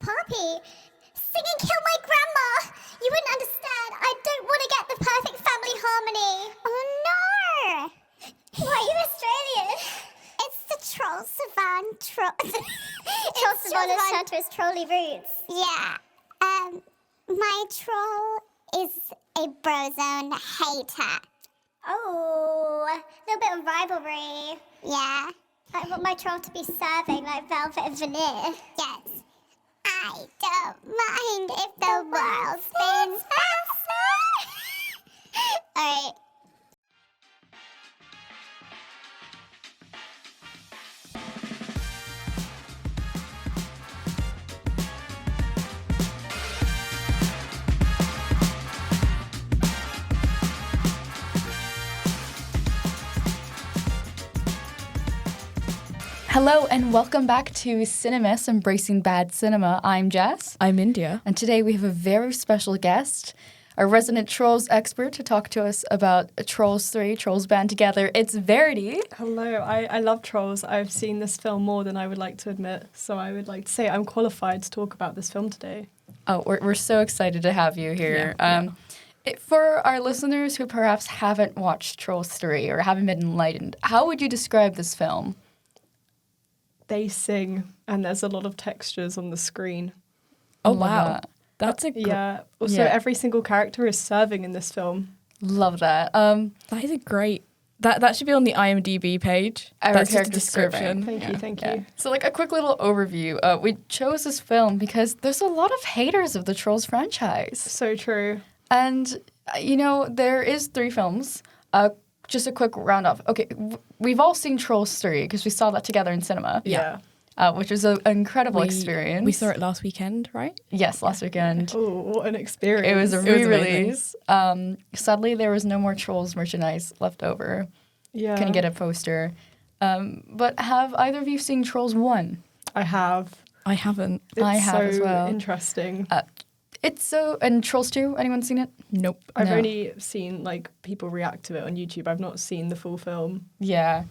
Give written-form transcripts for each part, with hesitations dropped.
Poppy, sing and kill my grandma! You wouldn't understand. I don't want to get the perfect family harmony. Oh no! Why are you Australian? It's the Troll Sivan Troll Sivan has turned to his trolly roots. Yeah. My troll is a brozone hater. Oh, a little bit of rivalry. Yeah. I want my troll to be serving like velvet and veneer. Yes. I don't mind if the world spins faster. Alright. Hello and welcome back to Cine-Mess, Embracing Bad Cinema. I'm Jess. I'm India. And today we have a very special guest, our resident Trolls expert, to talk to us about Trolls 3, Trolls Band Together. It's Verity. Hello, I love Trolls. I've seen this film more than I would like to admit, so I would like to say I'm qualified to talk about this film today. Oh, we're so excited to have you here. For our listeners who perhaps haven't watched Trolls 3 or haven't been enlightened, how would you describe this film? They sing, and there's a lot of textures on the screen. Oh, wow. That's a yeah. Also, every single character is serving in this film. Love that. that is a great... That should be on the IMDb page. That's just a description. Thank you. So, like, a quick little overview. We chose this film because there's a lot of haters of the Trolls franchise. So true. And, there is 3 films. Just a quick round off. Okay, we've all seen Trolls 3 because we saw that together in cinema. Yeah. Which was an incredible experience. We saw it last weekend, right? Yes, last weekend. Oh, what an experience. It was a re-release. Sadly, there was no more Trolls merchandise left over. Yeah. Couldn't get a poster. But have either of you seen Trolls 1? I have. I haven't. I have so as well. Interesting. And Trolls 2, anyone seen it? Nope. I've No. only seen, people react to it on YouTube. I've not seen the full film. Yeah.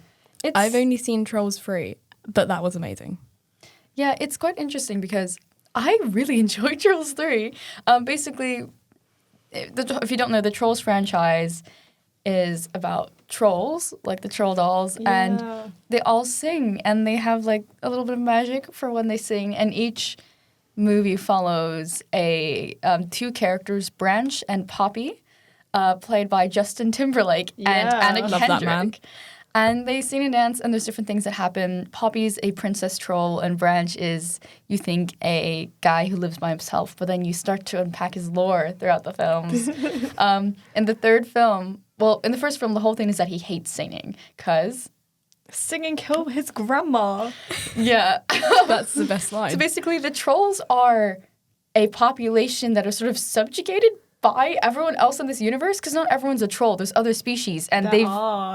I've only seen Trolls 3, but that was amazing. Yeah, it's quite interesting because I really enjoyed Trolls 3. Basically, if you don't know, the Trolls franchise is about trolls, like the troll dolls, and they all sing, and they have, a little bit of magic for when they sing, and each movie follows 2 characters, Branch and Poppy, played by Justin Timberlake and Anna Love Kendrick. that man. And they sing and dance, and there's different things that happen. Poppy's a princess troll, and Branch is, you think, a guy who lives by himself, but then you start to unpack his lore throughout the films. In the third film, in the first film, the whole thing is that he hates singing, because... Sing and kill his grandma. Yeah. That's the best line. So basically, the trolls are a population that are sort of subjugated by everyone else in this universe, because not everyone's a troll. There's other species, and they've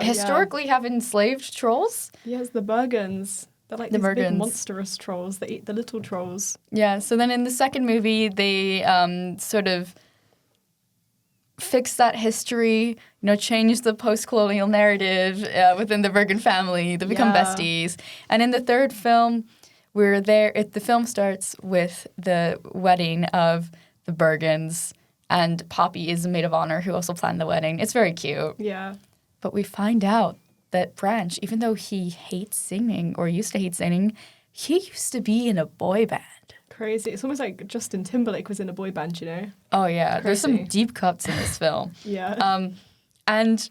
historically have enslaved trolls. Yes, the Bergens. They're like The these big Bergens. monstrous trolls that eat the little trolls. Yeah, so then in the second movie, they sort of fix that history, change the post-colonial narrative within the Bergen family. They become besties. And in the third film, the film starts with the wedding of the Bergens, and Poppy is the maid of honor who also planned the wedding. It's very cute. Yeah. But we find out that Branch, even though he hates singing, or used to hate singing, he used to be in a boy band. Crazy. It's almost like Justin Timberlake was in a boy band, Oh, yeah. There's some Crazy. deep cuts in this film. Yeah. And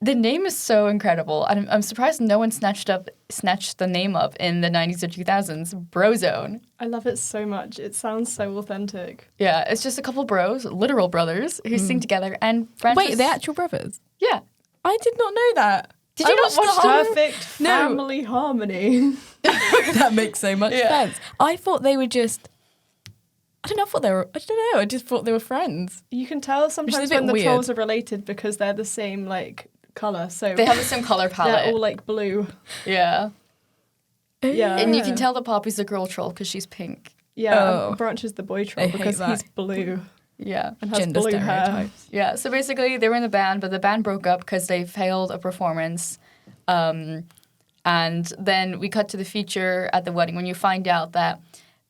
the name is so incredible. I'm surprised no one snatched the name up in the 90s or 2000s, Brozone. I love it so much. It sounds so authentic. Yeah, it's just a couple bros, literal brothers, who sing together. And Branch Wait, they're actual brothers? Yeah. I did not know that. Did you not watch the whole... Perfect family harmony. That makes so much sense. I thought they were just... I don't know. I just thought they were friends. You can tell sometimes a bit when the weird. trolls are related because they're the same, colour. So They have the same color palette. they're all, blue. Yeah. Yeah. And you can tell that Poppy's the girl troll because she's pink. Yeah, Oh. Branch is the boy troll I hate because that. he's blue Yeah. and has Gender blue hair. stereotypes. Yeah, so basically they were in the band, but the band broke up because they failed a performance. And then we cut to the feature at the wedding when you find out that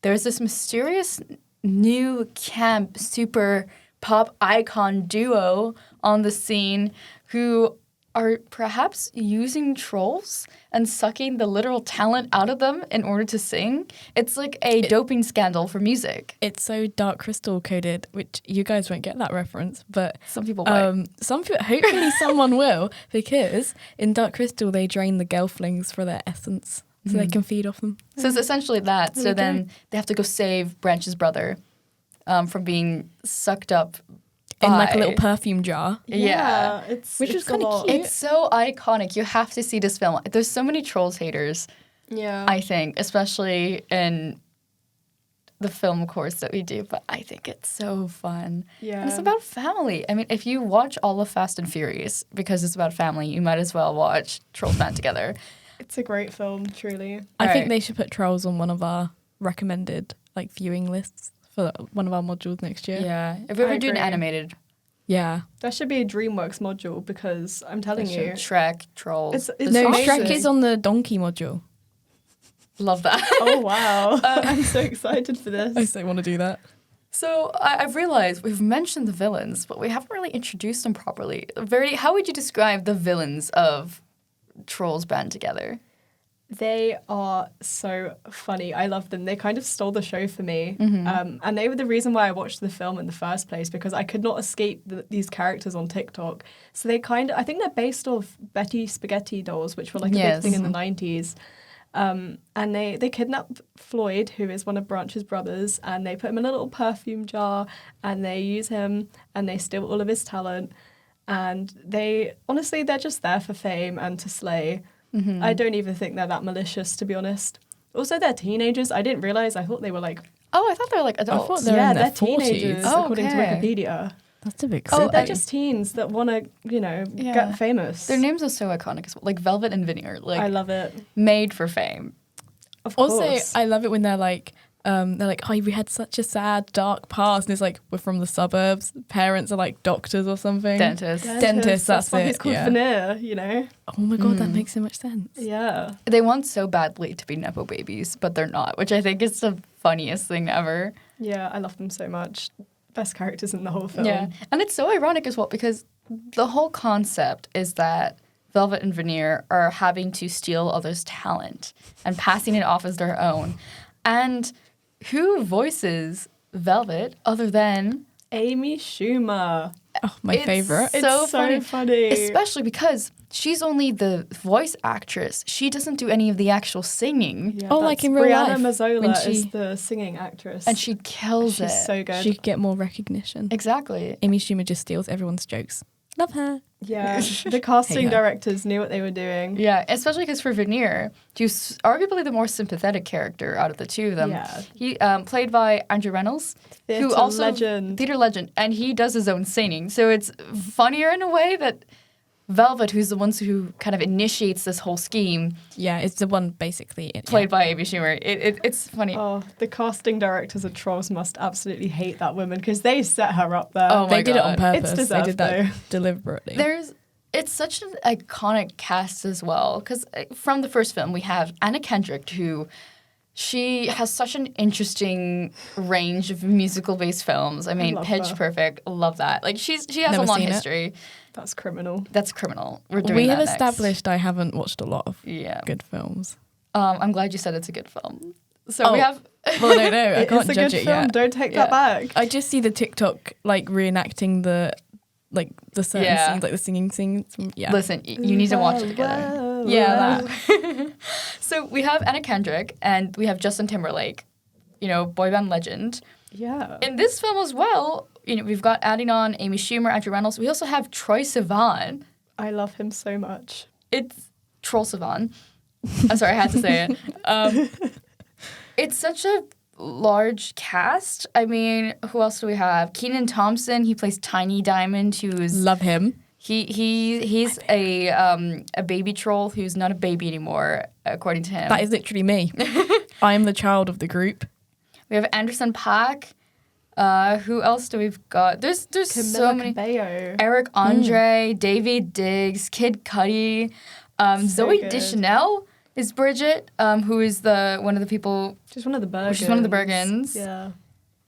there's this mysterious new camp super pop icon duo on the scene who are perhaps using trolls and sucking the literal talent out of them in order to sing. It's like a doping scandal for music. It's so Dark Crystal coded, which you guys won't get that reference, but Some people might. hopefully someone will, because in Dark Crystal they drain the gelflings for their essence, so they can feed off them. So it's essentially that. So then they have to go save Branch's brother from being sucked up In like a by- little perfume jar. Yeah. Which was a kinda lot. cute. It's so iconic. You have to see this film. There's so many Trolls haters, Yeah. I think, especially in the film course that we do. But I think it's so fun. Yeah. And it's about family. I mean, if you watch all of Fast and Furious because it's about family, you might as well watch Trolls Band Together. It's a great film, truly. I think Right. they should put Trolls on one of our recommended like viewing lists for one of our modules next year. Yeah. If we ever do an agree. animated, Yeah. That should be a DreamWorks module because I'm telling you, Shrek, Trolls. It's No, amazing. Shrek is on the donkey module. Love that. Oh wow! I'm so excited for this. I so want to do that. So I've realized we've mentioned the villains, but we haven't really introduced them properly. Verity, how would you describe the villains of Trolls Band Together? They are so funny. I love them. They kind of stole the show for me. Mm-hmm. And they were the reason why I watched the film in the first place because I could not escape these characters on TikTok. So they I think they're based off Betty Spaghetti dolls, which were like a Yes. big thing in the 90s. And they kidnap Floyd, who is one of Branch's brothers, and they put him in a little perfume jar and they use him and they steal all of his talent. And they're just there for fame and to slay. Mm-hmm. I don't even think they're that malicious, to be honest. Also, they're teenagers. I didn't realize. I thought they were like, Oh, I thought they were like adults. thought they were in their they're 40s. teenagers, Oh, according to okay. Wikipedia. That's a big So Oh, they're I- just teens that want to, Yeah. get famous. Their names are so iconic as well. Like Velvet and Veneer, like I love it. made for fame. Of course. Also, I love it when they're like, oh, we had such a sad, dark past. And it's like, we're from the suburbs. Parents are like doctors or something. Dentist. Dentist, that's why it, he's called yeah. Veneer, Oh my God, that makes so much sense. Yeah. They want so badly to be Nepo babies, but they're not, which I think is the funniest thing ever. Yeah, I love them so much. Best characters in the whole film. Yeah. And it's so ironic as well because the whole concept is that Velvet and Veneer are having to steal others' talent and passing it off as their own. And who voices Velvet other than Amy Schumer. Oh, my It's favorite. so It's funny. funny. Especially because she's only the voice actress. She doesn't do any of the actual singing. Yeah, Oh, like that's in real Brianna life, Mazzola when is she- the singing actress. And she kills She's it. so good. She could get more recognition. Exactly. Amy Schumer just steals everyone's jokes. Love her. Yeah, the casting Hey, directors knew what they were doing. Yeah, especially because for Veneer, he's arguably the more sympathetic character out of the two of them. Yeah. He played by Andrew Reynolds, Theatre who also legend. theater legend, and he does his own singing. So it's funnier in a way that Velvet, who's the ones who kind of initiates this whole scheme, Yeah, it's the one basically. played by Amy Schumer. It's funny. Oh, the casting directors of Trolls must absolutely hate that woman because they set her up there. Oh my They did it on God. It's purpose. They deserved, did that though. deliberately. It's such an iconic cast as well because from the first film we have Anna Kendrick, who she has such an interesting range of musical-based films. I mean, love Pitch her. Perfect, love that. Like she has Never a long seen it. history. That's criminal. That's criminal. We're doing We that have next. established I haven't watched a lot of Yeah. good films. I'm glad you said it's a good film. So we Oh. have. Well, no, I It's can't a judge good it film. yet. Don't take Yeah. that back. I just see the TikTok like reenacting the certain Yeah. scenes, like the singing scenes. Yeah. Listen, you need to watch it together. Whoa, Yeah, whoa. that. So we have Anna Kendrick and we have Justin Timberlake, boy band legend. Yeah. In this film as well, we've got adding on Amy Schumer, Andrew Reynolds. We also have Troy Sivan. I love him so much. It's Troll Sivan. I'm sorry, I had to say it. It's such a large cast. I mean, who else do we have? Kenan Thompson. He plays Tiny Diamond, who's Love him. he's a baby troll who's not a baby anymore, according to him. That is literally me. I am the child of the group. We have Anderson Paak. Who else do we've got? There's so Camila many. Cabello. Eric Andre, David Diggs, Kid Cudi, Zoe good. Deschanel. is Bridget, who is one of the people. She's one of the Bergens. She's one of the Bergens. Yeah.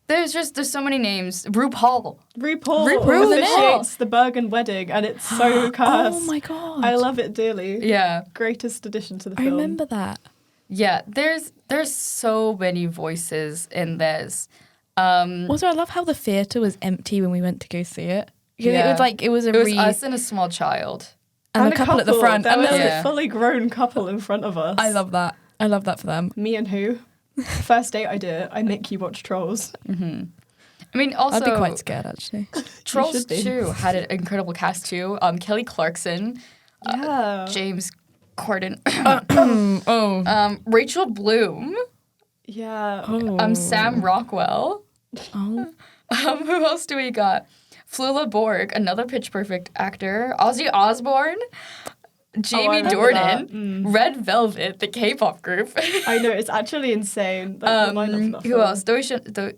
There's so many names. RuPaul. RuPaul officiates the Bergen wedding, and it's so cursed. Oh my god. I love it dearly. Yeah. Greatest addition to the I film. remember that. Yeah, there's so many voices in this. Also, I love how the theatre was empty when we went to go see it. Yeah. It was us and a small child. and a couple at the front. There And was there was- a fully grown couple in front of us. I love that. I love that for them. Me and who? First date I do, I make you watch Trolls. I mean, also I'd be quite scared actually. Trolls should be. 2 had an incredible cast too. Kelly Clarkson, Yeah. James Corden, Oh. Rachel Bloom, Yeah. Oh. Sam Rockwell. Oh. Who else do we got? Flula Borg, another Pitch Perfect actor. Ozzy Osbourne. Jamie remember Dornan. Red Velvet, the K-pop group. I know, it's actually insane. The lineup for that Who film. else?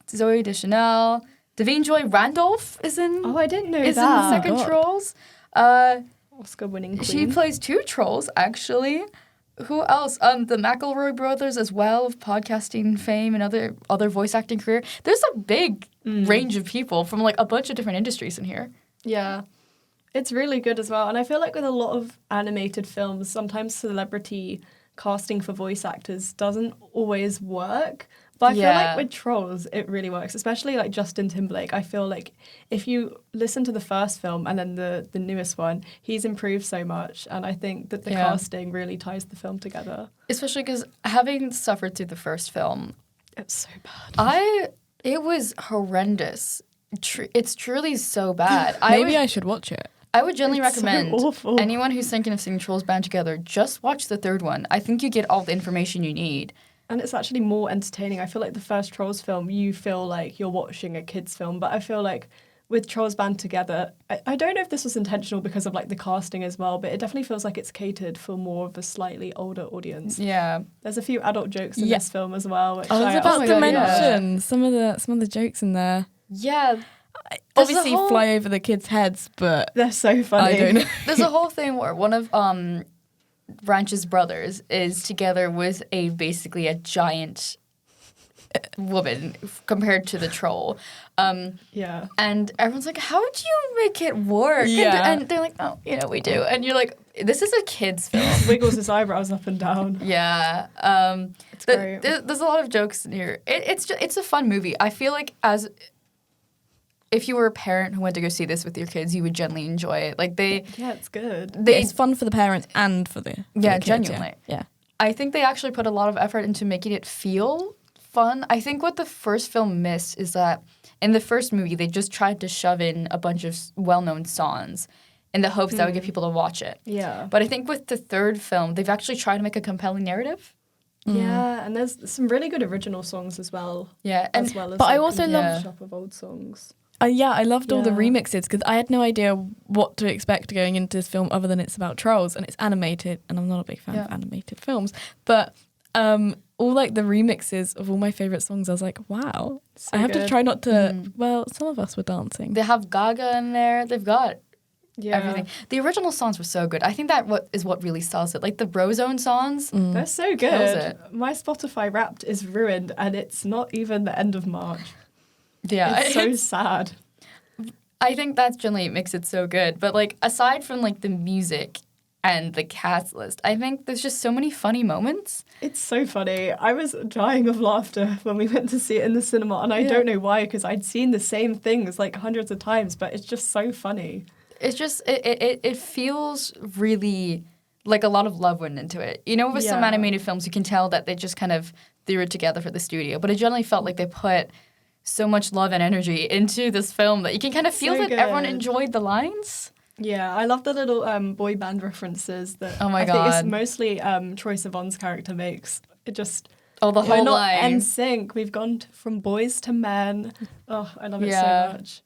Zoe Deschanel. Davine Joy Randolph is in. Oh, I didn't know is in that. the second God. Trolls. Oscar-winning She queen. plays 2 trolls actually. Who else? The McElroy brothers as well, of podcasting fame and other voice acting career. There's a big range of people from like a bunch of different industries in here. Yeah. It's really good as well. And I feel like with a lot of animated films, sometimes celebrity casting for voice actors doesn't always work. But I feel Yeah. like with Trolls, it really works, especially like Justin Timberlake. I feel like if you listen to the first film and then the newest one, he's improved so much. And I think that the Yeah. casting really ties the film together. Especially because having suffered through the first film, It's so bad. it was horrendous. It's truly so bad. Maybe I should watch it. I would generally It's so recommend awful. anyone who's thinking of seeing Trolls Band Together, just watch the third one. I think you get all the information you need. And it's actually more entertaining. I feel like the first Trolls film, you feel like you're watching a kid's film. But I feel like with Trolls Band Together, I don't know if this was intentional because of like the casting as well, but it definitely feels like it's catered for more of a slightly older audience. Yeah. There's a few adult jokes in Yeah. this film as well. Which I was I about my to God, yeah. mention some of the jokes in there. Yeah. Obviously, fly over the kids' heads, but They're so funny. I don't know. There's a whole thing where one of Branch's brothers is together with basically a giant woman compared to the troll. Yeah. And everyone's like, how would you make it work? Yeah. And they're like, oh, we do. And you're like, this is a kid's film. Wiggles his eyebrows up and down. Yeah. It's great. There's a lot of jokes in here. It's a fun movie. I feel like if you were a parent who went to go see this with your kids, you would generally enjoy it. Like Yeah, it's good. it's fun for the parents and for the Yeah, kids, genuinely. Yeah. I think they actually put a lot of effort into making it feel fun. I think what the first film missed is that in the first movie, they just tried to shove in a bunch of well-known songs in the hopes that would get people to watch it. Yeah. But I think with the third film, they've actually tried to make a compelling narrative. Yeah, and there's some really good original songs as well. Yeah, and As well as but I like, also a love- mashup of old songs. I loved all the Yeah. remixes because I had no idea what to expect going into this film other than it's about trolls and it's animated, and I'm not a big fan of animated films. But all like the remixes of all my favorite songs, I was like, wow. So I have to good. try not to. Well, some of us were dancing. they have Gaga in there. They've got Yeah. everything. The original songs were so good. I think that what really sells it. Like the Brozone songs. They're so Kills good. it. My Spotify Wrapped is ruined, and it's not even the end of March. Yeah, It's so sad. I think that generally makes it so good. But like aside from like the music and the cast list, I think there's just so many funny moments. It's so funny. I was dying of laughter when we went to see it in the cinema, and I don't know why, because I'd seen the same things like hundreds of times, but it's just so funny. It's just it feels really like a lot of love went into it. You know, with some Yeah. animated films, you can tell that they just kind of threw it together for the studio. But it generally felt like they put so much love and energy into this film that you can kind of feel So that everyone good. enjoyed the lines. Yeah, I love the little boy band references that Oh my I think God. it's mostly Troy Sivan's character makes. It just Oh, the we're whole not line. in sync. We've gone from boys to men. Oh, I love it Yeah. so much.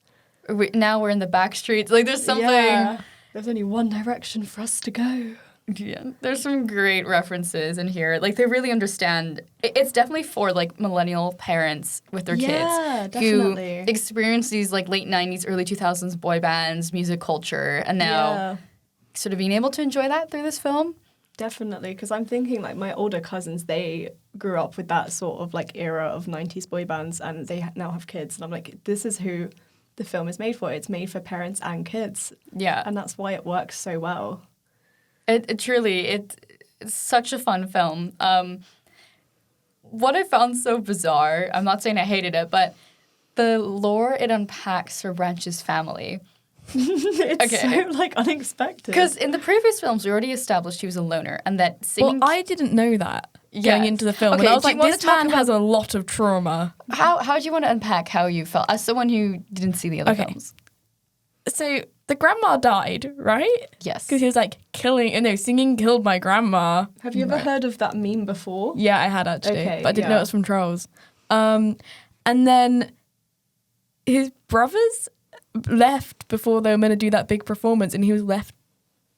Now we're in the back streets. Like there's something. Yeah. There's only one direction for us to go. Yeah, there's some great references in here. Like they really understand. It's definitely for like millennial parents with their Yeah, kids who definitely. experience these like late '90s, early 2000s boy bands, music culture, and now Yeah. sort of being able to enjoy that through this film. Definitely, because I'm thinking like my older cousins, they grew up with that sort of like era of 90s boy bands, and they now have kids, and I'm like, this is who the film is made for. It's made for parents and kids. Yeah. And that's why it works so well. It truly, it's such a fun film. What I found so bizarre, I'm not saying I hated it, but the lore it unpacks for Branch's family. It's so like unexpected. Because in the previous films, we already established he was a loner and that singing... Well, I didn't know that going into the film. Okay, And I was do you like, wanna this talk man about- has a lot of trauma. How do you want to unpack how you felt as someone who didn't see the other Okay. films? So the grandma died, right? Yes. Because he was like singing killed my grandma. Have you ever heard of that meme before? Yeah, I had actually, Okay, but I didn't know yeah. it was from Trolls. And then his brothers left before they were meant to do that big performance, and he was left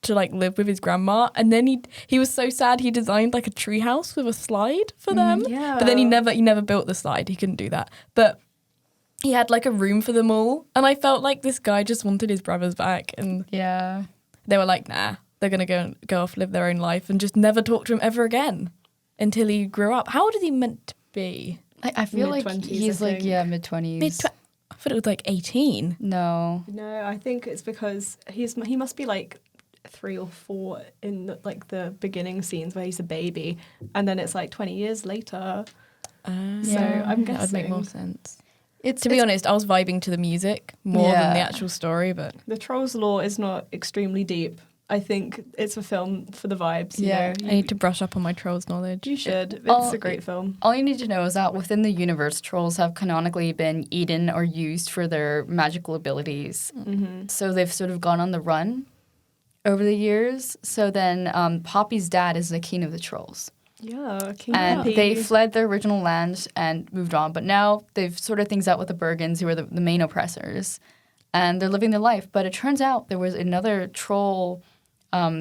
to like live with his grandma. And then he was so sad he designed like a treehouse with a slide for them. Yeah. But then he never built the slide. He couldn't do that. But he had like a room for them all, and I felt like this guy just wanted his brothers back, and Yeah. they were like, nah, they're gonna go off live their own life and just never talk to him ever again until he grew up. How old is he meant to be? I feel like Mid-20s, he's I like, think. yeah, mid-20s. I thought it was like 18. No. No, I think it's because he must be like 3 or 4 in the beginning scenes where he's a baby, and then it's like 20 years later. So I'm that would make more guessing. sense. To be honest, I was vibing to the music more than the Yeah. actual story, but The Trolls lore is not extremely deep. I think it's a film for the vibes. You Yeah. know? I need to brush up on my Trolls knowledge. You should. It's Oh, a great film. All you need to know is that within the universe, trolls have canonically been eaten or used for their magical abilities. Mm-hmm. So they've sort of gone on the run over the years. So then Poppy's dad is the king of the trolls. Yeah, King And Poppy. they fled their original land and moved on. But now they've sorted things out with the Bergens, who are the main oppressors. And they're living their life. But it turns out there was another troll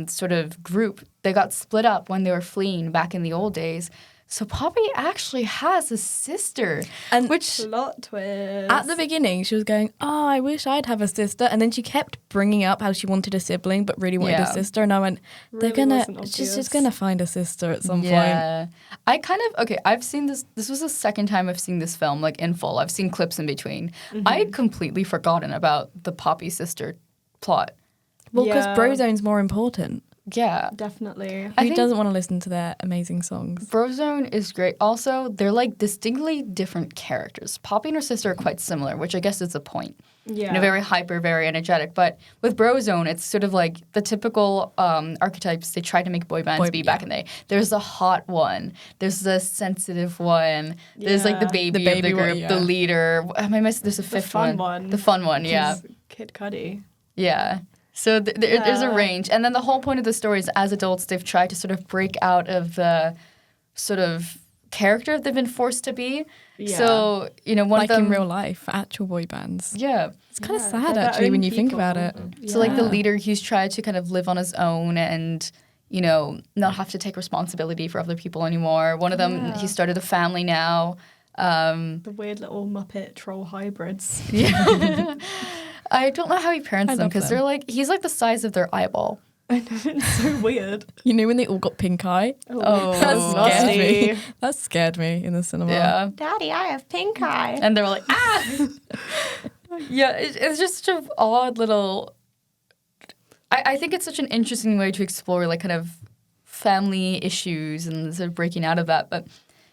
sort of group. They got split up when they were fleeing back in the old days. So Poppy actually has a sister. And Which, Plot twist. at the beginning, she was going, oh, I wish I'd have a sister. And then she kept bringing up how she wanted a sibling, but really wanted Yeah. a sister. And I went, Really wasn't she's obvious. just going to find a sister at some point. yeah. I kind of, okay, I've seen this. This was the second time I've seen this film, like in full. I've seen clips in between. I had completely forgotten about the Poppy sister plot. Well, because Yeah. Brozone's more important. Yeah. Definitely. I Who think- doesn't want to listen to their amazing songs? Brozone is great. Also, they're like distinctly different characters. Poppy and her sister are quite similar, which I guess is the point. Yeah. You know, very hyper, very energetic. But with Brozone, it's sort of like the typical archetypes they tried to make boy bands be back in the day. There's the hot one. There's the sensitive one. There's like the Yeah. baby, The of the baby one, group, yeah. the leader. Am I missing? There's a fifth fun one. The fun one, yeah. Which is Kid Cudi. Yeah. So there's a Yeah. range. And then the whole point of the story is as adults, they've tried to sort of break out of the sort of character they've been forced to be. Yeah. So, you know, one Like of them... in real life, actual boy bands. Yeah. It's kind of Yeah, sad, they're their actually, own when you think people. about it. So, like, the Yeah. leader, he's tried to kind of live on his own and, you know, not have to take responsibility for other people anymore. One of them, Yeah. he started a family now. The weird little Muppet troll hybrids. Yeah. I don't know how he parents I them love because them. they're like, he's like the size of their eyeball. I know, it's so weird. You know when they all got pink eye? Oh, That scared me. nasty. That scared me in the cinema. Yeah. Daddy, I have pink eye. And they were like, ah! Yeah, it's just such an odd little... I think it's such an interesting way to explore, like, kind of family issues and sort of breaking out of that. But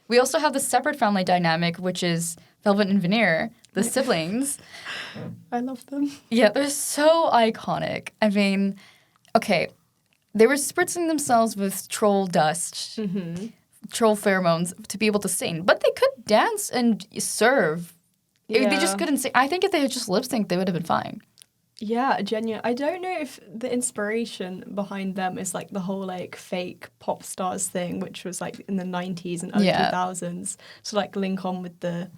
we also have the separate family dynamic, which is Velvet and Veneer, the siblings. I love them. Yeah, they're so iconic. I mean, okay, they were spritzing themselves with troll dust, troll pheromones to be able to sing, but they could dance and serve. They Yeah. just couldn't sing. I think if they had just lip synced, they would have been fine. Yeah, genuine. I don't know if the inspiration behind them is like the whole like fake pop stars thing, which was like in the 90s and early Yeah. 2000s. So like link on with the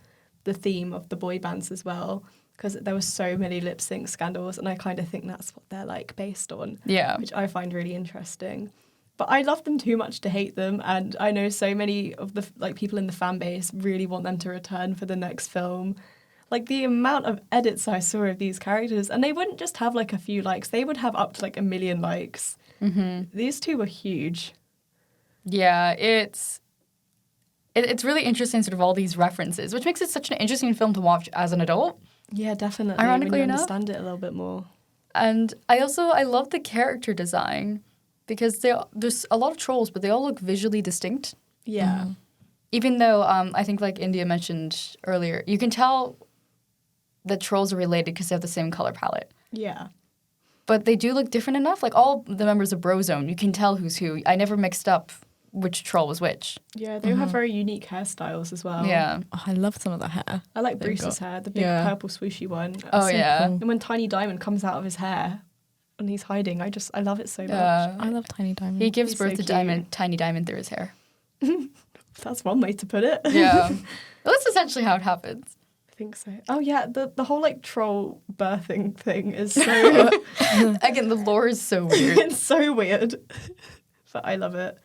theme of the boy bands as well, because there were so many lip sync scandals, and I kind of think that's what they're like based on, Yeah. which I find really interesting. But I love them too much to hate them, and I know so many of the like people in the fan base really want them to return for the next film. Like the amount of edits I saw of these characters, and they wouldn't just have like a few likes; they would have up to like 1 million likes. Mm-hmm. These two were huge. Yeah, it's really interesting, sort of all these references, which makes it such an interesting film to watch as an adult. Yeah, definitely. Ironically when you enough. understand it a little bit more. And I love the character design because there's a lot of trolls, but they all look visually distinct. Yeah. Even though I think, like India mentioned earlier, you can tell the trolls are related because they have the same color palette. Yeah. But they do look different enough. Like all the members of Brozone, you can tell who's who. I never mixed up which troll was which. Yeah, they all have very unique hairstyles as well. Yeah. Oh, I love some of the hair. I like They've Bruce's got- hair, the big Yeah. purple swooshy one. Oh, So yeah. cool. And when Tiny Diamond comes out of his hair and he's hiding, I love it so much. I love Tiny Diamond. He gives He's birth so to cute. Tiny Diamond through his hair. That's one way to put it. Yeah. Well, that's essentially how it happens. I think so. Oh yeah, the whole like troll birthing thing is so Again, the lore is so weird. it's so weird. But I love it.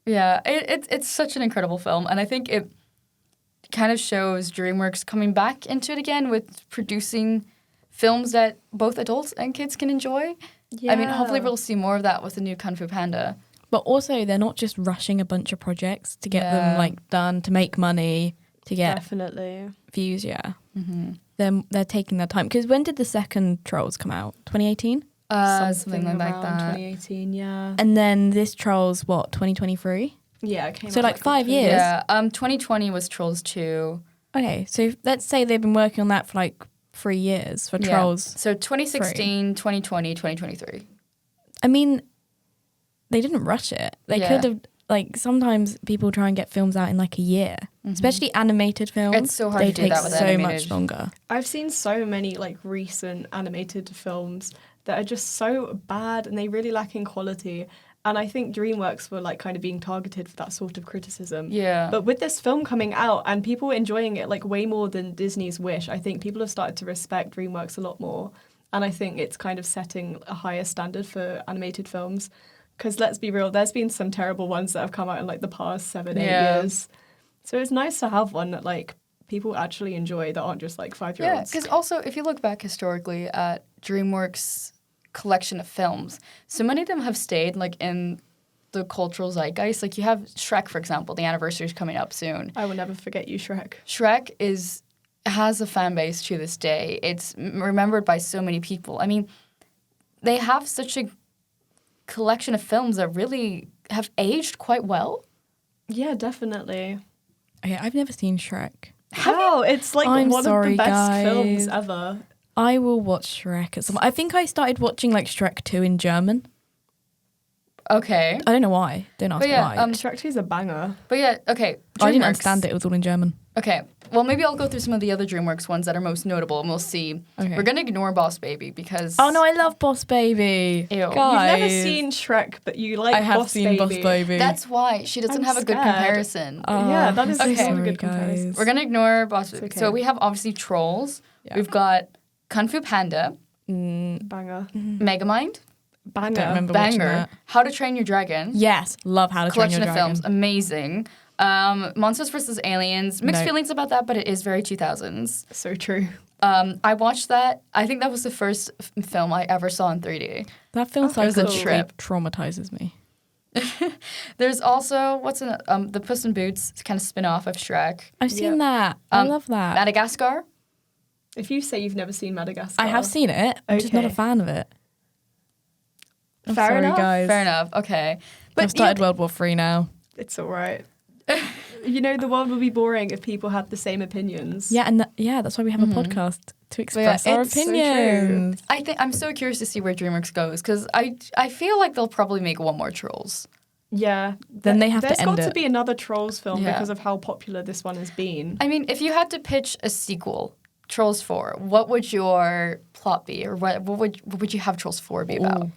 Yeah, it's such an incredible film, and I think it kind of shows DreamWorks coming back into it again with producing films that both adults and kids can enjoy. I mean, hopefully we'll see more of that with the new Kung Fu Panda. But also, they're not just rushing a bunch of projects to get Yeah. them like done to make money to get Definitely. views. Yeah, Mm-hmm. they're taking their time. Because when did the second Trolls come out? 2018. Something like around that. 2018, yeah. And then this Trolls, what, 2023? Yeah, it came So, out like, 5 October. years. Yeah, 2020 was Trolls 2. Okay, so let's say they've been working on that for like 3 years for Yeah. Trolls. So 2016, 2020, 2023. I mean, they didn't rush it. They Yeah. could have, like, sometimes people try and get films out in like a year, especially animated films. It's so hard they to do take that with so animated. much longer. I've seen so many like recent animated films that are just so bad and they really lack in quality. And I think DreamWorks were like kind of being targeted for that sort of criticism. Yeah. But with this film coming out and people enjoying it like way more than Disney's Wish, I think people have started to respect DreamWorks a lot more. And I think it's kind of setting a higher standard for animated films. Because let's be real, there's been some terrible ones that have come out in like the past 7-8 Yeah. years. So it's nice to have one that like people actually enjoy that aren't just like 5-year-olds. Yeah, because also if you look back historically at DreamWorks' collection of films, so many of them have stayed like in the cultural zeitgeist. Like you have Shrek, for example. The anniversary is coming up soon. I will never forget you, Shrek. Shrek has a fan base to this day. It's remembered by so many people. I mean, they have such a collection of films that really have aged quite well. Yeah, definitely. Okay, I've never seen Shrek. How? It's like I'm one of sorry, the best films guys. ever. I will watch Shrek at some. I think I started watching like Shrek 2 in German. Okay. I don't know why. Don't ask But me yeah, why. Shrek 2 is a banger. But yeah, okay. I didn't DreamWorks. understand it. It was all in German. Okay. Well, maybe I'll go through some of the other DreamWorks ones that are most notable, and we'll see. Okay. We're gonna ignore Boss Baby because. Oh no, I love Boss Baby. Ew. You've Guys. You've never seen Shrek, but you like I have Boss seen Baby. Boss Baby. That's why she doesn't I'm have a good scared. comparison. Yeah, that is Okay. not a Sorry, good comparison. guys. We're gonna ignore Boss Baby. okay. So we have obviously Trolls. Yeah. We've got Kung Fu Panda, Banger. Megamind, Banger. Don't remember watching Banger, that. How to Train Your Dragon. Yes, love How to Train Collection Your of Dragon. films, amazing. Monsters vs. Aliens, mixed No. feelings about that, but it is very 2000s. So true. I watched that. I think that was the first film I ever saw in 3D. That film Okay, was a psychologically trip. traumatizes me. There's also the Puss in Boots kind of spin-off of Shrek. I've seen that. I love that. Madagascar. If you say you've never seen Madagascar, I have seen it. I'm just not a Okay. fan of it. I'm Fair sorry, enough. guys. Fair enough. Okay, I've started World War III now. It's all right. You know, the world would be boring if people had the same opinions. Yeah, and that's why we have a podcast to express our it's so true. opinions. I'm so curious to see where DreamWorks goes because I feel like they'll probably make one more Trolls. Yeah. Then they have to There's end got to it. be another Trolls film Yeah. because of how popular this one has been. I mean, if you had to pitch a sequel, Trolls 4, what would your plot be, or what would you have Trolls 4 be about?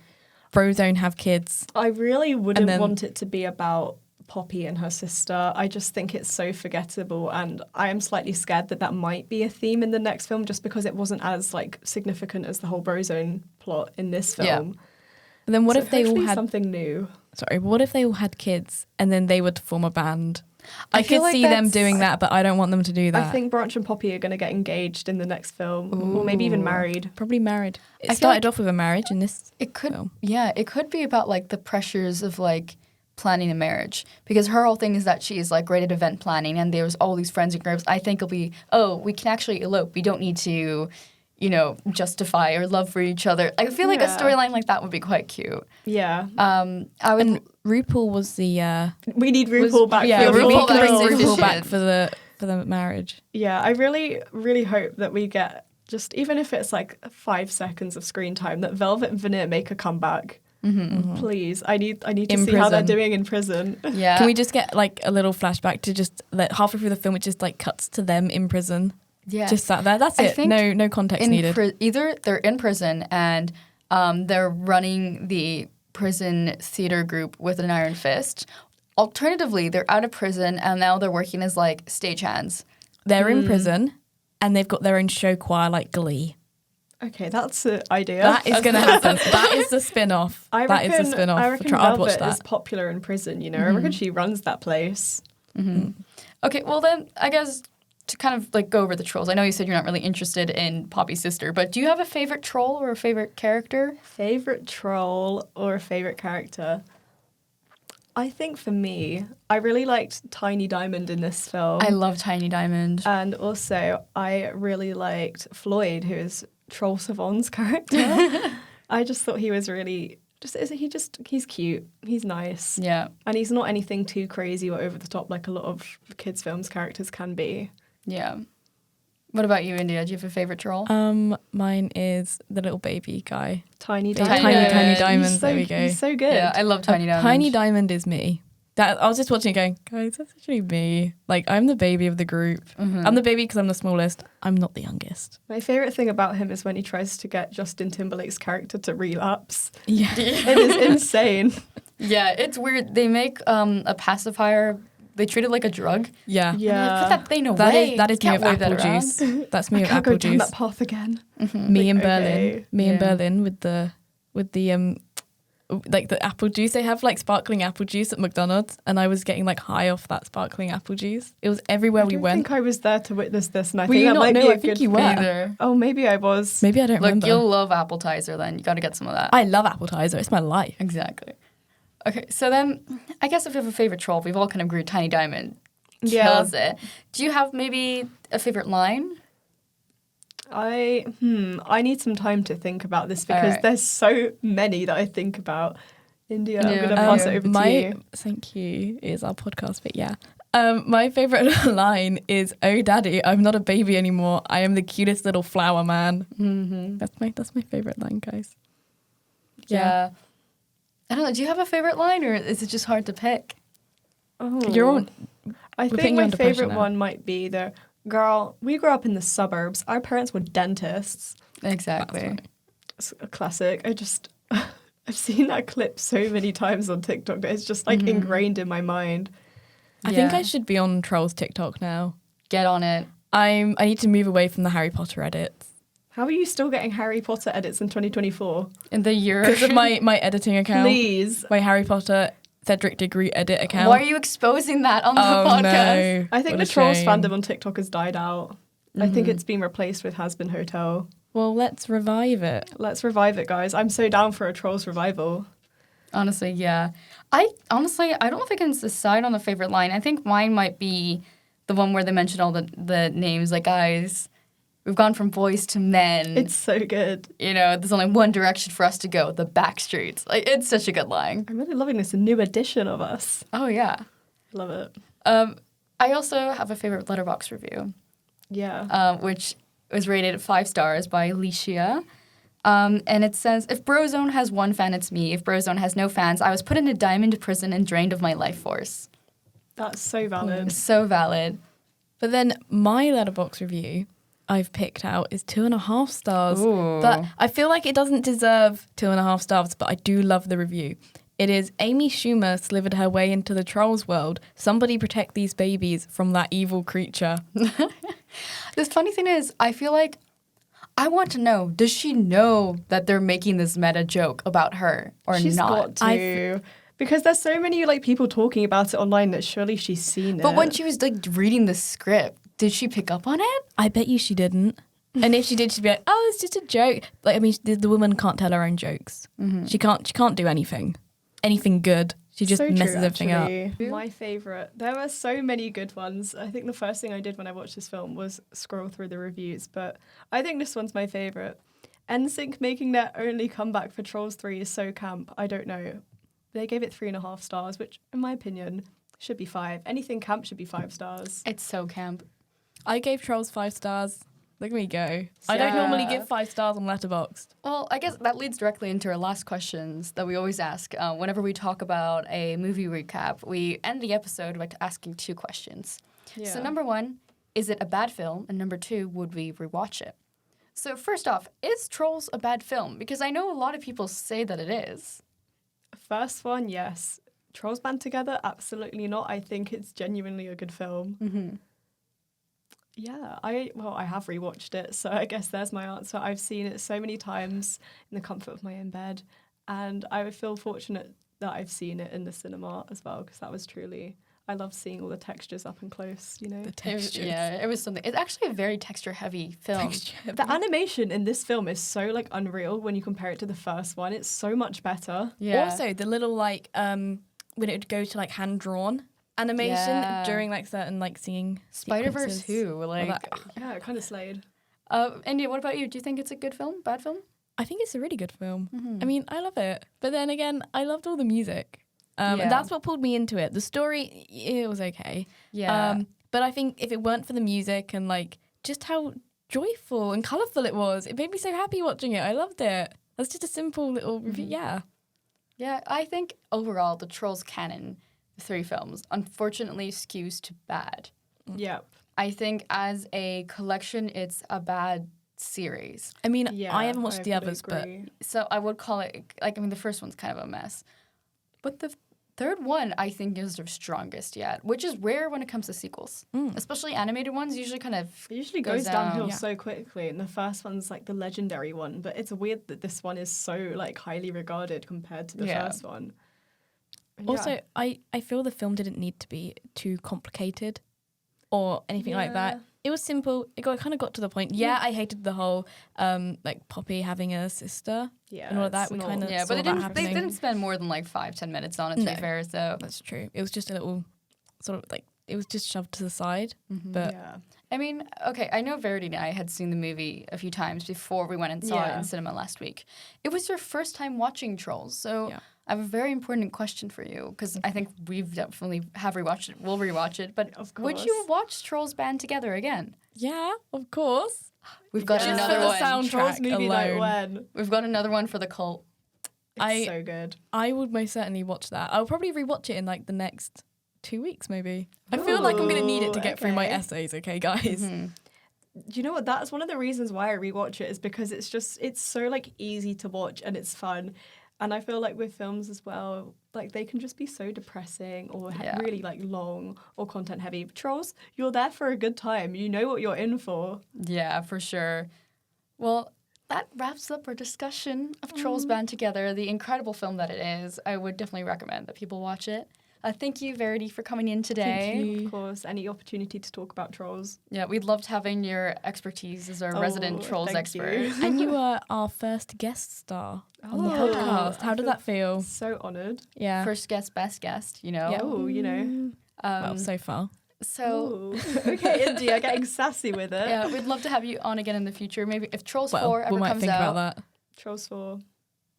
Frozone have kids. I really wouldn't then- want it to be about Poppy and her sister. I just think it's so forgettable, and I am slightly scared that might be a theme in the next film just because it wasn't as like significant as the whole Brozone plot in this film. Yeah. And then what So if they all hopefully had something new? Sorry, what if they all had kids and then they were to form a band? I feel could like see them that's- doing that, but I don't want them to do that. I think Branch and Poppy are going to get engaged in the next film, or maybe even married. Probably married. It feel started like off with a marriage in this It could, film. yeah, it could be about like the pressures of like planning a marriage, because her whole thing is that she's like great at event planning, and there's all these friends and groups. I think it'll be, we can actually elope. We don't need to, justify our love for each other. I feel like a storyline like that would be quite cute. Yeah. I would. And RuPaul was the We need RuPaul back. yeah, for the RuPaul back finals. is RuPaul back for the marriage. Yeah, I really, really hope that we get just, even if it's like 5 seconds of screen time, that Velvet and Veneer make a comeback. Please, I need to In see how they're prison. doing in prison. Yeah. Can we just get like a little flashback to just like halfway through the film? It just like cuts to them in prison. Yeah. Just that there. That's I it. think No context needed. Either they're in prison and they're running the prison theater group with an iron fist. Alternatively, they're out of prison and now they're working as like stagehands. They're in prison and they've got their own show choir like Glee. Okay, that's an idea. That is going to happen. That is the spin-off. I That is reckon, the spin-off. I reckon I'd watch Velvet that. is popular in prison, I reckon she runs that place. Okay, well then, I guess to kind of like go over the trolls. I know you said you're not really interested in Poppy's sister, but do you have a favorite troll or a favorite character? Favorite troll or a favorite character? I think for me, I really liked Tiny Diamond in this film. I love Tiny Diamond. And also, I really liked Floyd, who is Troll Sivan's character. I just thought he was really he's cute. He's nice. Yeah. And he's not anything too crazy or over the top like a lot of kids' films characters can be. Yeah. What about you, India? Do you have a favorite troll? Mine is the little baby guy. Tiny Tiny Diamond. Diamond. Tiny Diamond. He's There we go. He's so good. Yeah, I love Tiny Diamond. Tiny Diamond is me. That I was just watching it going, guys, that's actually me. Like, I'm the baby of the group. I'm the baby because I'm the smallest. I'm not the youngest. My favourite thing about him is when he tries to get Justin Timberlake's character to relapse. Yeah. It is insane. Yeah, it's weird. They make a pacifier. They treat it like a drug. Yeah. Like, Yeah. put that thing away. That is me Can't with wave that apple around. juice. That's me I with can't apple go down juice. that path again. Me in Like, Berlin. okay. Me in Yeah. Berlin with the like the apple juice. They have like sparkling apple juice at McDonald's, and I was getting like high off that sparkling apple juice. It was everywhere we I went. think I was there to witness this, and I Were think you that not? might No, be a I think good you were. thing. Either. Oh, maybe I was. Maybe I don't Look, remember. you'll love appetizer then. You got to get some of that. I love appetizer. It's my life. Exactly. Okay, so then I guess if you have a favorite troll, we've all kind of agreed Tiny Diamond Yeah. kills it. Do you have maybe a favorite line? I need some time to think about this because Alright. there's so many that I think about. India, I'm Yeah. going to pass it over to you. Thank you. It is our podcast, but yeah. My favorite line is, "Oh, daddy, I'm not a baby anymore. I am the cutest little flower man." Mm-hmm. That's my favorite line, guys. Yeah. I don't know. Do you have a favorite line, or is it just hard to pick? Oh. You're on. I We're think putting you my under pressure favourite now. one might be the girl. We grew up in the suburbs. Our parents were dentists. Exactly. It's a classic. I've seen that clip so many times on TikTok that it's just like ingrained in my mind. I think Yeah. I should be on Trolls TikTok now. Get on it. I need to move away from the Harry Potter edits How are you still getting Harry Potter edits in 2024? In the year. because of my editing account. Please. My Harry Potter Cedric Diggory edit account. Why are you exposing that on the Oh podcast? no! I think What the a Trolls shame. fandom on TikTok has died out. I think it's been replaced with Has Been Hotel. Well, let's revive it. Let's revive it, guys. I'm so down for a Trolls revival. Honestly, yeah. I don't know if I can decide on the favorite line. I think mine might be the one where they mention all the names. Like, guys, we've gone from boys to men. It's so good. There's only one direction for us to go, the back streets. Like, it's such a good line. I'm really loving this new edition of us. Oh, yeah. Love it. I also have a favorite Letterboxd review, Yeah. which was rated 5 stars by Alicia. And it says, "If Brozone has one fan, it's me. If Brozone has no fans, I was put in a diamond prison and drained of my life force." That's so valid. So valid. But then my Letterboxd review I've picked out is 2.5 stars. Ooh. But I feel like it doesn't deserve 2.5 stars, but I do love the review. It is, "Amy Schumer slivered her way into the trolls world. Somebody protect these babies from that evil creature." The funny thing is, I feel like I want to know, does she know that they're making this meta joke about her or She's not? got to. Because there's so many people talking about it online that surely she's seen it. But when she was reading the script, did she pick up on it? I bet you she didn't. And if she did, she'd be like, "Oh, it's just a joke." Like, I mean, the woman can't tell her own jokes. She can't do anything good. She just So messes true, everything up. actually. My favourite. There were so many good ones. I think the first thing I did when I watched this film was scroll through the reviews, but I think this one's my favourite. NSYNC making their only comeback for Trolls 3 is so camp. I don't know. They gave it 3.5 stars, which, in my opinion, should be 5. Anything camp should be 5 stars. It's so camp. I gave Trolls 5 stars. Look at me go. I don't normally give 5 stars on Letterboxd. Well, I guess that leads directly into our last questions that we always ask. Whenever we talk about a movie recap, we end the episode by asking 2 questions. Yeah. So number 1, is it a bad film? And number 2, would we rewatch it? So first off, is Trolls a bad film? Because I know a lot of people say that it is. First one, yes. Trolls Band Together, absolutely not. I think it's genuinely a good film. Mm-hmm. Yeah, I have rewatched it, so I guess there's my answer. I've seen it so many times in the comfort of my own bed, and I would feel fortunate that I've seen it in the cinema as well, because that was truly, I love seeing all the textures up and close, you know. The textures. It was something. It's actually a very texture-heavy film. The animation in this film is so like unreal when you compare it to the first one. It's so much better. Yeah. Also, the little like when it would go to like hand drawn animation Yeah. during like certain like singing Spider-Verse sequences. 2, like... Yeah, it kind of slayed. India, what about you? Do you think it's a good film? Bad film? I think it's a really good film. Mm-hmm. I mean, I love it. But then again, I loved all the music. Yeah. And that's what pulled me into it. The story, it was okay. Yeah. But I think if it weren't for the music and like just how joyful and colourful it was, it made me so happy watching it. I loved it. That's just a simple little review. Yeah. Yeah, I think overall the Trolls canon, the 3 films, unfortunately skews to bad. Yep. I think as a collection, it's a bad series. I mean, Yeah, I haven't watched the fully others, but agree. So I would call it, like, I mean, the first one's kind of a mess. But the third one, I think, is the strongest yet, which is rare when it comes to sequels. Especially animated ones usually kind of It usually goes downhill so quickly, and the first one's like the legendary one, but it's weird that this one is so like highly regarded compared to the Yeah. first one. And also, I feel the film didn't need to be too complicated or anything like that. Yeah. It was simple. It kind of got to the point. Yeah, I hated the whole like Poppy having a sister yeah, and all of that. it's We not- kind of Yeah, saw but that they happening. didn't spend more than like 5-10 minutes on it, to No. be fair, so... That's true. It was just a little sort of like, it was just shoved to the side. But yeah. I mean, okay, I know Verity and I had seen the movie a few times before we went and saw it Yeah. in cinema last week. It was your first time watching Trolls, so Yeah. I have a very important question for you, because I think we've definitely have rewatched it. We'll rewatch it, but Of would you course. watch Trolls Band Together again? yeah, of course. We've got Just another for the one. sound- Trolls Soundtrack movie night alone. when. We've got another one for the cult. It's so good. I would most certainly watch that. I'll probably rewatch it in like the next 2 weeks, maybe. I feel like I'm going to need it to get through my okay. essays, okay, guys? Do you know what? That's one of the reasons why I rewatch it, is because it's so like easy to watch and it's fun. And I feel like with films as well, like they can just be so depressing or Yeah. really like long or content heavy. Trolls, you're there for a good time. You know what you're in for. Yeah, for sure. Well, that wraps up our discussion of Trolls Band Together, the incredible film that it is. I would definitely recommend that people watch it. Thank you, Verity, for coming in today. Thank you. Of course, any opportunity to talk about Trolls. Yeah, we loved having your expertise as our resident Trolls thank expert. you. And you were our first guest star on the Oh, podcast. How I did feel that feel? So honoured. Yeah. First guest, best guest, you know. Yeah. Oh, you know. Well, so far. So, Ooh. Okay, India, getting sassy with it. yeah, we'd love to have you on again in the future. Maybe if Trolls 4 Well, ever we might comes think out. about that. Trolls 4.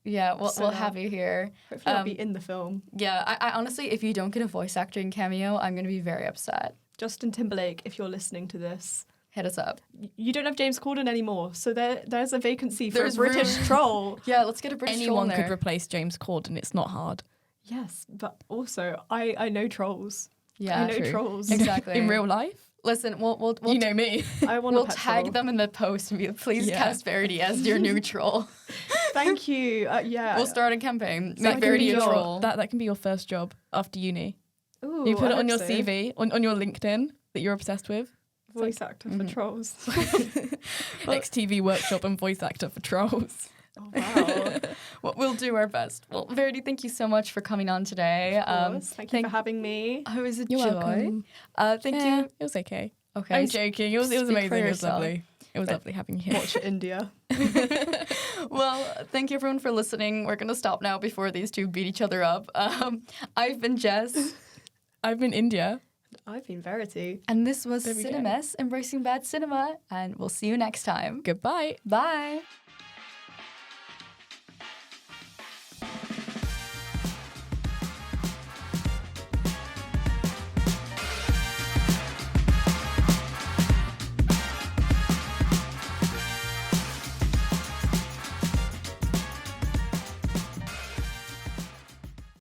Yeah, we'll So have you here. Hopefully I'll be in the film. Yeah, I honestly, if you don't get a voice acting cameo, I'm going to be very upset. Justin Timberlake, if you're listening to this, Hit us up. you don't have James Corden anymore, so there's a vacancy for There's a British room. troll. Yeah, let's get a British troll Anyone in could there. replace James Corden. It's not hard. Yes, but also I know trolls. Yeah, I know true. trolls. Exactly. In real life, Listen, we'll you know me. I want we'll a pet tag troll. them in the post and be please Yeah. cast Verity as your new troll. Thank you. Yeah. We'll start a campaign. That Make can Verity be a your- troll. That can be your first job after uni. Ooh, You put I it on hope your so. CV, on your LinkedIn that you're obsessed with. Voice actor for trolls. XTV workshop and voice actor for Trolls. Oh, wow. Well, we'll do our best. Well, Verity, thank you so much for coming on today. Of course. Thank you for having me. It was a You're joy. welcome. Thank Yeah, you. it was okay. Okay. I'm joking. It was speak for amazing. It was yourself. lovely. It It was lovely having you here. Watch India. Well, thank you everyone for listening. We're going to stop now before these two beat each other up. I've been Jess. I've been India. I've been Verity. And this was There we go. Cine-Mess, Embracing Bad Cinema. And we'll see you next time. Goodbye. Bye.